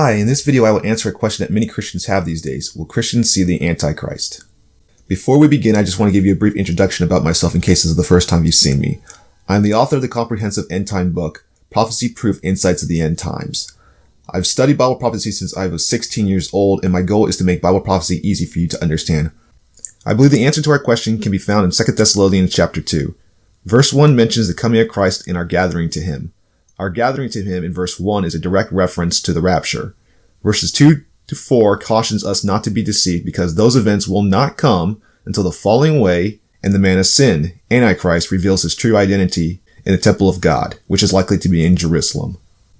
Hi, in this video I will answer a question that many Christians have these days. Will Christians see the Antichrist? Before we begin, I just want to give you a brief introduction about myself in case this is the first time you've seen me. I'm the author of the comprehensive end-time book, Prophecy-Proof Insights of the End Times. I've studied Bible prophecy since I was 16 years old, and my goal is to make Bible prophecy easy for you to understand. I believe the answer to our question can be found in 2 Thessalonians chapter 2. Verse 1 mentions the coming of Christ and our gathering to him. Our gathering to him in verse 1 is a direct reference to the rapture. Verses 2 to 4 cautions us not to be deceived because those events will not come until the falling away and the man of sin, Antichrist, reveals his true identity in the temple of God, which is likely to be in Jerusalem.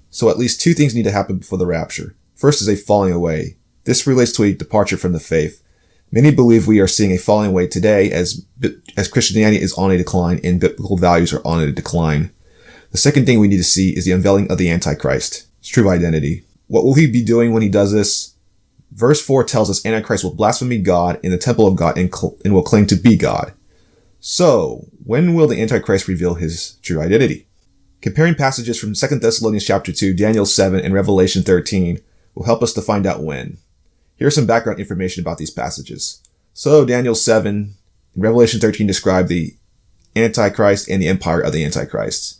So at least two things need to happen before the rapture. First is a falling away. This relates to a departure from the faith. Many believe we are seeing a falling away today as Christianity is on a decline and biblical values are on a decline. The second thing we need to see is the unveiling of the Antichrist, his true identity. What will he be doing when he does this? Verse 4 tells us Antichrist will blaspheme God in the temple of God and will claim to be God. So, when will the Antichrist reveal his true identity? Comparing passages from 2 Thessalonians chapter 2, Daniel 7, and Revelation 13 will help us to find out when. Here's some background information about these passages. So, Daniel 7 and Revelation 13 describe the Antichrist and the empire of the Antichrist.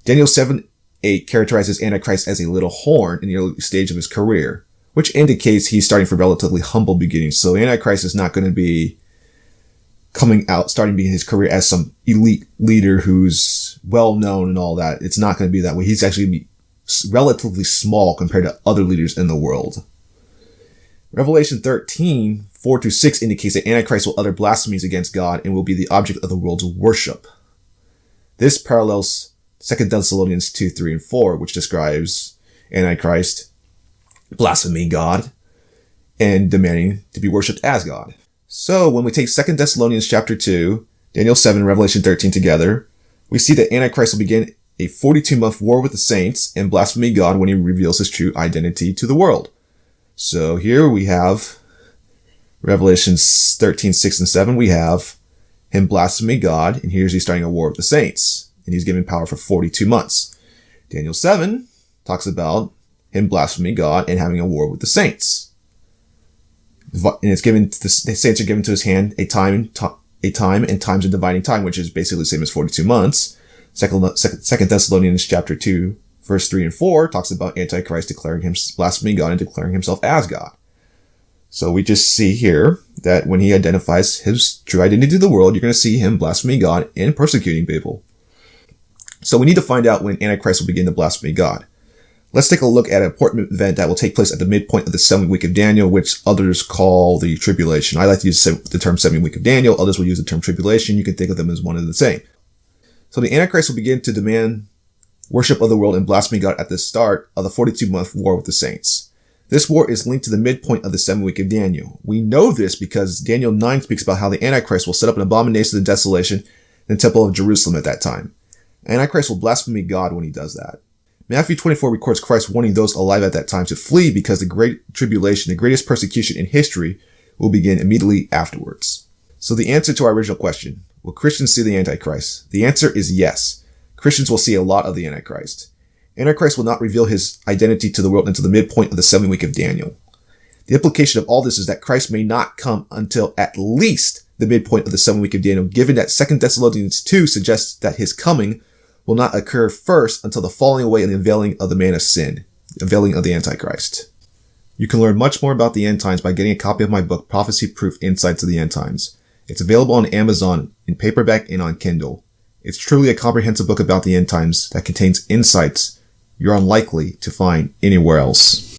Daniel 7:8 characterizes Antichrist as a little horn in the early stage of his career, which indicates he's starting from relatively humble beginnings. So Antichrist is not going to be starting his career as some elite leader who's well known and all that. It's not going to be that way. He's actually going to be relatively small compared to other leaders in the world. Revelation 13:4-6 indicates that Antichrist will utter blasphemies against God and will be the object of the world's worship. This parallels 2 Thessalonians 2, 3, and 4, which describes Antichrist blaspheming God and demanding to be worshipped as God. So when we take 2 Thessalonians chapter 2, Daniel 7, and Revelation 13 together, we see that Antichrist will begin a 42-month war with the saints and blaspheme God when he reveals his true identity to the world. So here we have Revelation 13, 6, and 7. We have him blaspheming God, and here's he starting a war with the saints. And he's given power for 42 months. Daniel 7 talks about him blaspheming God and having a war with the saints. And it's given, the saints are given to his hand a time and times of dividing time, which is basically the same as 42 months. 2 Thessalonians chapter 2, verse 3 and 4 talks about Antichrist declaring him blaspheming God and declaring himself as God. So we just see here that when he identifies his true identity to the world, you're going to see him blaspheming God and persecuting people. So we need to find out when Antichrist will begin to blaspheme God. Let's take a look at an important event that will take place at the midpoint of the 7th week of Daniel, which others call the tribulation. I like to use the term 7th week of Daniel. Others will use the term tribulation. You can think of them as one and the same. So the Antichrist will begin to demand worship of the world and blaspheme God at the start of the 42-month war with the saints. This war is linked to the midpoint of the 7th week of Daniel. We know this because Daniel 9 speaks about how the Antichrist will set up an abomination of desolation in the temple of Jerusalem at that time. Antichrist will blaspheme God when he does that. Matthew 24 records Christ warning those alive at that time to flee because the great tribulation, the greatest persecution in history, will begin immediately afterwards. So the answer to our original question, will Christians see the Antichrist? The answer is yes. Christians will see a lot of the Antichrist. Antichrist will not reveal his identity to the world until the midpoint of the 7th week of Daniel. The implication of all this is that Christ may not come until at least the midpoint of the 7th week of Daniel, given that 2 Thessalonians 2 suggests that his coming will not occur first until the falling away and the unveiling of the man of sin, the unveiling of the Antichrist. You can learn much more about the end times by getting a copy of my book, Prophecy-Proof Insights of the End Times. It's available on Amazon in paperback and on Kindle. It's truly a comprehensive book about the end times that contains insights you're unlikely to find anywhere else.